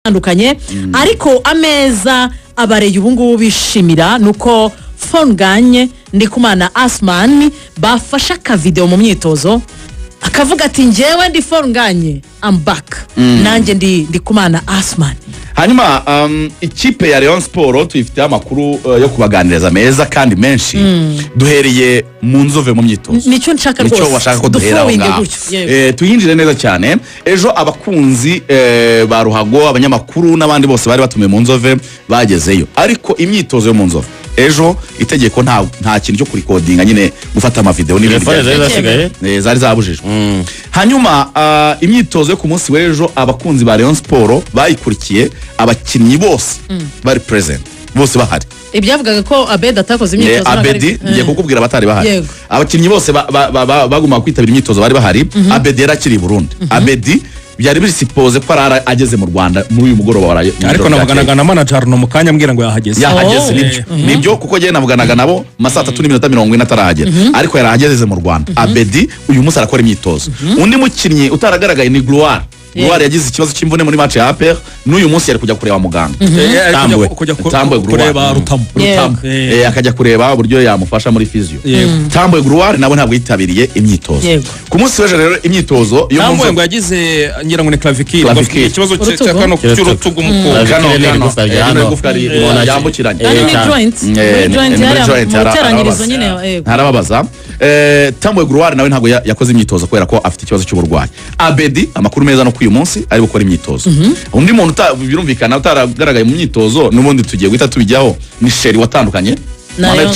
atandukanye ariko ameza abareye ubu ngubu bishimira nuko Ngange Ndikumana Asuman bafasha akavideo mu myitozo akavuga ati njyewe ndi Ngange I'm back nanjye Ndikumana Asuman. Hanyuma ikipe ya Rayon Sport tuyifite amakuru yo kubaganiriza meza kandi menshi duhereye mu nzove mu myitozo. Nicyo nshaka rwose. Nicyo washaka ko duhera ngaho. Tuyinjire neza cyane. Ejo abakunzi ba Ruhago abanyamakuru n'abandi bose bari batumiye mu nzove bagezeyo. Ariko imyitozo yo mu nzove ejo itegeko nta kintu cyo kurikodinga nyine gufata ama video n'ibindi zari zabujijwe. Hanyuma imyitozo yo ku munsi w'ejo abakunzi ba Rayon Sport bayikurikiye abakinnyi bose bari present bose bahari. Ibyavugaga ko Abedi atakoze imyitozo Abedi ngiye kukubwira abatari bahari. Abakinnyi bose baguma kwitabira imyitozo bari bahari. Abedi yarakiri i Burundi. Abedi byari bisipoze ko ageze mu Rwanda muri uyu mugoroba waraye. Ariko navuganaga na manager no mukanya ambwira ngo yahageze nibyo kuko je navuganaga nabo masa 3:40 atarahagera ariko yarahageze mu Rwanda. Abedi uyu munsi arakora imyitozo. Undi mukinnyi utaragaragaye ni Gloire yagize ikibazo cy'imvune muri match ya APR n'uyu munsi yari kujya kureba muganga. Tambwe kureba Rutamu akajya kureba uburyo yamufasha muri physio. Tambwe Gloire nabo ntabwo yitabiriye imyitozo. Ku munsi w'ejo rero imyitozo yo mu ngo yagize ngira ngo ni clavicule ikibazo cy'akano cy'urutugu mukuru yambukiranye muteranyirizo nyine harababaza. Tambwe Gloire nawe ntabwo yakoze imyitozo kubera ko afite ikibazo cy'uburwayi. Abedi amakuru meza no uyu munsi ari gukora imyitozo. Undi muntu birumvikana utaragaragaye mu myitozo n'ubundi tugiye guhita tubijyaho ni Sheri watandukanye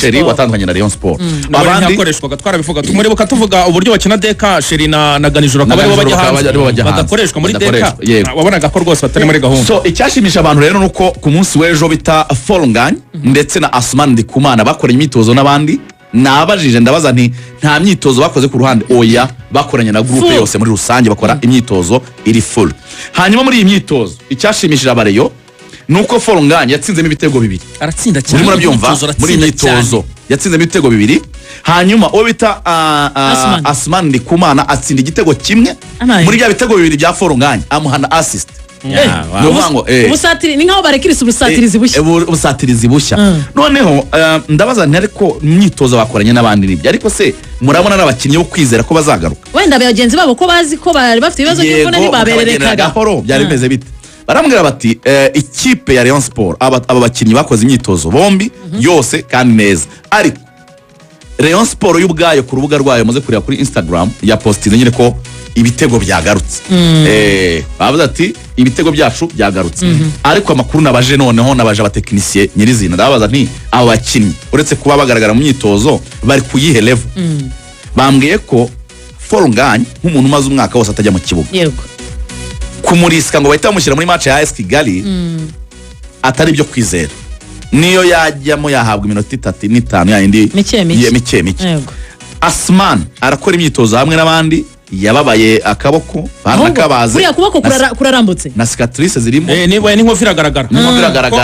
Sheri watandukanye na Rayon Sport. Abandi yakoreshwaga twarabivuga tumuribuka tuvuga uburyo bakina deka Sheri na Ganijoro akaba bajya hanze badakoreshwa muri deka wabonaga ko rwose batari muri gahunda. So icyashimisha abantu rero nuko ku munsi w'ejo bita Ngange ndetse na Asuman Ndikumana bakoranye imyitozo n'abandi nabajije ndabaza nti nta myitozo bakoze ku ruhande oya bakoranye na groupe yose muri rusange bakora imyitozo iri full. Hanyuma muri iyi myitozo icyashimishije Barayon nuko Ngange yatsinzemo ibitego bibiri aratsinda cyane murabyumva muri imyitozo yatsinzemo ibitego bibiri. Hanyuma uwo bita Asuman Ndikumana atsinda igitego kimwe muri bya bitego bibiri bya Ngange amuhana assist. Ubusatiri ni nkaho barekirisa ubusatirizi bushya. Noneho ndabaza nti ariko imyitozo bakoranye n'abandi nibyo ariko se murabona n'abakinnyi bo kwizera ko bazagaruka wenda abagenzi babo ko bazi ko bari bafite ibibazo by'imvune ntibabererekaga gahoro byari bimeze bite. Baramubwira bati ikipe ya Rayon Sport aba bakinnyi bakoze imyitozo bombi yose kandi neza ariko Rayon Sport y'ubwayo ku rubuga rwayo muze kureba kuri Instagram ya postinze nyine ko ibitego byagarutse. Bavuze ati ibitego byacu byagarutse ariko amakuru nabaje noneho nabaje abatekinisiye nyirizina ndabaza nti abo bakinnyi uretse kuba bagaragara mu myitozo bari kuyihe level. Bambwiye ko Ngange nk'umuntu umaze umwaka wose atajya mu kibuga kumuriska ngo bahita bamushyira muri match ya AS Kigali atari byo kwizera niyo yajyamo yahabwa iminota 35 yindi mike. Asuman arakora imyitozo hamwe n'abandi yababaye akaboko banakabaze kuriya kuboko kurarambutse na cicatrice zirimo niba ni nkofira agaragara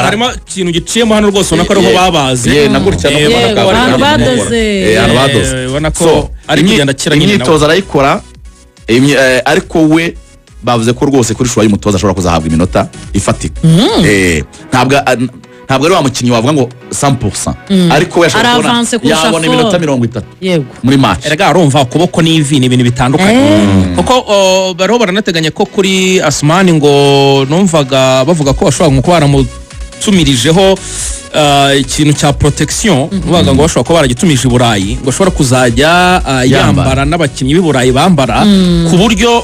harimo ikintu giciyemo hano rwose ubona ko ariho babaze na gutya no kubona badoze ubona ko ari kugenda kiranye imyitozo arayikora ariko bavuze ko rwose kuri shuwa y'umutoza ashobora kuzahabwa iminota ifatika. Ntabwo ari wa mukinnyi wavuga ngo 100% ariko yabona iminota 30 muri match. Erega arumva ukuboko n'ivi ni ibintu bitandukanye kuko baro baranateganya ko kuri Asuman ngo numvaga bavuga ko bashobora nko baramutumirijeho ikintu cya protection bavuga ngo bashobora ko baragitumije i Burayi ngo ashobora kuzajya yambara n'abakinnyi b'i Burayi bambara ku buryo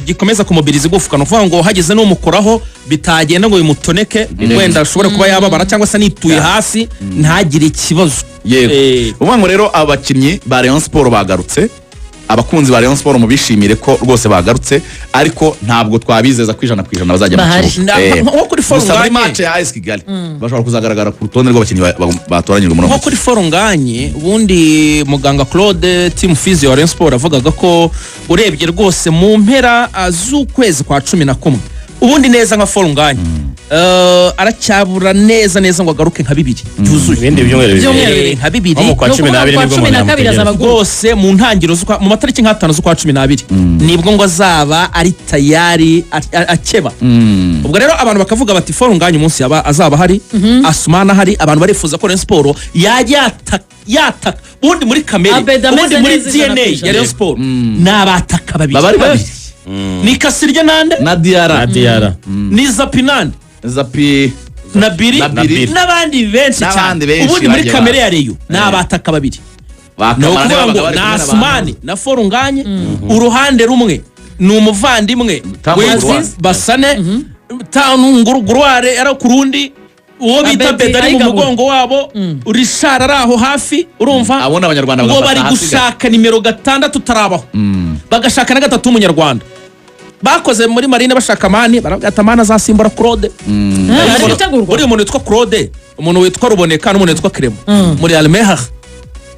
gikomeza kumobiriza igufuka no kuvuga ngo hageze n'umukoraho bitagenda ngo bimutoneke wenda ashobora kuba yababara cyangwa se nituye hasi ntagire ikibazo. Uvuga ngo rero abakinnyi ba Rayon Sport bagarutse abakunzi ba Rayon Sport mubishimire ko rwose bagarutse ariko ntabwo twabizeza ko 100% bazajya mu kibuga. Nko kuri Ngange match ya AS Kigali bashobora kuzagaragara ku rutonde rw'abakinnyi batoranyirwa mu nko kuri Ngange ubundi muganga Claude team physio ya Rayon Sport avugaga ko urebye rwose mu mpera z'ukwezi kwa 11 ubundi neza nka Ngange aracyabura neza ngo agaruke nka bibiri byuzuye ibindi byumweru Byumweru nka bibiri nko mu kwa 12 nibwo cumi na kabiri azaba aguye. rwose mu ntangiriro mu matariki nk'atanu z'ukwa 12 nibwo ngo azaba ari tayari akeba. Ubwo rero abantu bakavuga bati Foro Nganye umunsi azaba hari Asuman ahari, abantu barifuza ko Rayon Sport yataka ubundi muri kamere ubundi muri DNA ya Rayon Sport n'abataka babiri baba ari babiri ni Kasirye nande na Diara ni Zapi nande Zapi Nabiri n'abandi benshi N'abandi cyane benshi ubundi muri bagiye kamere ya Rayon n'abataka babiri ni ukuvuga ngo na Asuman na Foro Nganye uruhande rumwe ni umuvandimwe Basane Ngurugurware era kurundi uwo bita Bedari mu mugongo wabo urishara araho hafi urumva abona abanyarwanda ngo bari gushaka nimero 6 tarabaho bagashaka na 3 umunyarwanda bakoze muri marine bashaka mani baragata mana azasimbura Claude buri umuntu witwa Claude umuntu witwa Ruboneka n'umuntu witwa Clement muri Almeha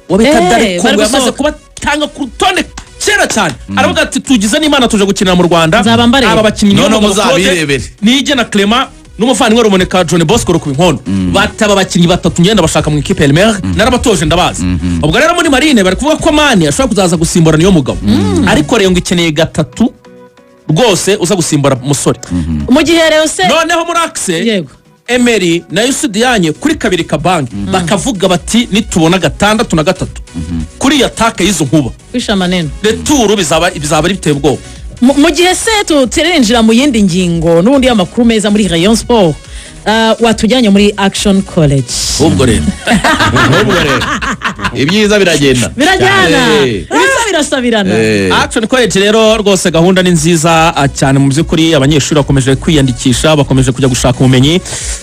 wo bita Dari Kongo yamaze kubatanga ku rutonde kera cyane aravuga ati tugize n'Imana tuje gukinira mu Rwanda aba bakinnyi no muzabirebere nije na Clement n'umufani Ruboneka John Bosco ro kubinkono bataba bakinnyi batatu ngenda bashaka mu ikipe Almeha narabatoje ndabazi. Ubwo rero muri marine bari kuvuga ko mani ashobora kuzaza gusimbura niyo mugabo ariko rero ngo ikeneye 3 rwose uza gusimbura musore mu gihe rero se noneho muri Axel yego Emery na Yusudiyanye kuri kabiri kabangi bakavuga bati nitubona 6 na 3 kuri yataka yizo nkuba kwishamaneno retour bizaba ari biteye ubwoba. Mu gihe se tuterenjira mu yindi ngingo n'ubundi y'amakuru meza muri Rayon Sport watujyanye muri Action College. Ubwo rero ibyiza birajyana birasabirana. Action College rero rwose gahunda ni nziza cyane mu by'ukuri abanyeshuri bakomeje kwiyandikisha bakomeje kujya gushaka ubumenyi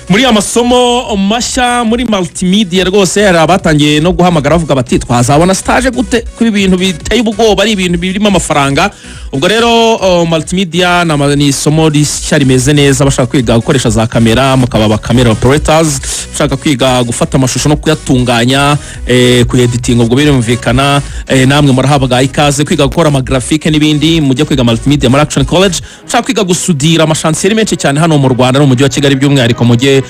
muri amasomo mashya muri multimedia rwose abatangiye no guhamagara bavuga bati twazabona stage gute kuri ibintu biteye ubwoba ari ibintu birimo amafaranga. Ubwo rero multimedia ni isomo rishya rimeze neza bashaka kwiga gukoresha za kamera mukaba camera operators bashaka kwiga gufata amashusho no kuyatunganya editing ubwo birumvikana namwe murahabwa ikaze kwiga gukora amagraphique n'ibindi mujye kwiga multimedia muri Action College bashaka kwiga gusudira amashansiyeri menshi cyane hano mu Rwanda no mu mujyi wa Kigali by'umwihariko mujye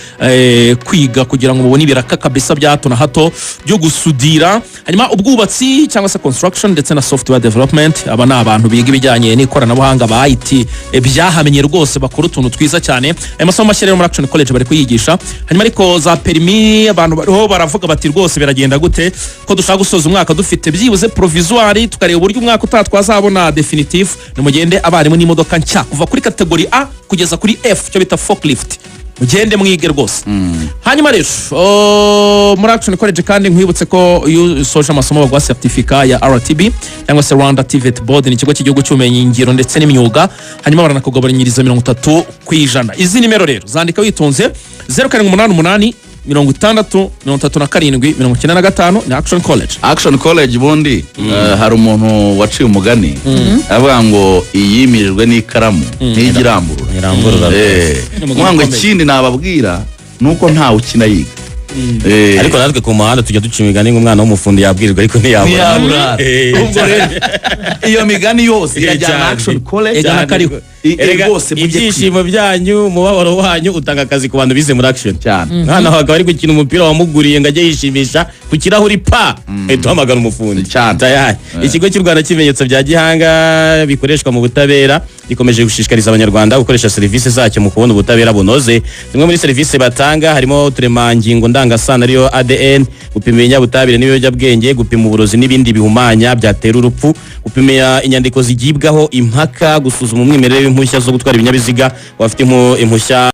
kwiga kugira ngo mubone ibiraka kabisa bya hato na hato byo gusudira hanyuma ubwubatsi cyangwa se construction ndetse na software development aba ni abantu biga ibijyanye n'ikoranabuhanga ba IT byahamenye rwose bakora utuntu twiza cyane amasomo mashya rero muri Action College bari kuyigisha hanyuma ariko za permis abantu bariho baravuga bati rwose biragenda gute ko dushaka gusoza umwaka dufite byibuze provisoire tukareba uburyo umwaka utatwazabona definitive nimugende abarimu n'imodoka nshya kuva kuri kategori A kugeza kuri F cyo bita forklift mugende mwige rwose. Hanyuma rero muri Action College kandi nkwibutse ko iyo soje amasomo bagwa certificate ya RTB cyangwa se Rwanda TVET Board ni ikigo cy'igihugu cy'ubumenyi ngiro ndetse n'imyuga hanyuma baranakugabanyiriza 30%. Izi nimero rero zandika witonze 0788 60 ni Action College. Action College bundi hari umuntu waciye umugani avuga ngo iyimirijwe n'ikaramu ntigiramburura ngo ikindi nababwira nuko ntawe ukina yiga ariko natwe ku muhanda tujya duca imigani nk'umwana w'umufundi yabwirirwa ariko ntiyabura ubwo rero iyo migani yose irajyana Action College rwose ibyishimo byanyu umubabaro wanyu utanga akazi ku bantu bize muri Action cyane mwana wawe ari gukina umupira wamuguriye ngo ajye yishimisha ku kirahuri duhamagara umufundi cyane. Ikigo cy'u Rwanda cy'ibimenyetso bya gihanga bikoreshwa mu butabera gikomeje gushishikariza abanyarwanda gukoresha serivisi zacyo mu kubona ubutabera bunoze. Zimwe muri serivisi batanga harimo uturemangingo ndangasano ariyo ADN gupima ibinyabutabire n'ibiyobyabwenge gupima uburozi n'ibindi bihumanya byatera urupfu gupima inyandiko zigibwaho impaka gusuzuma umwimerere w'impushya zo gutwara ibinyabiziga bafite impushya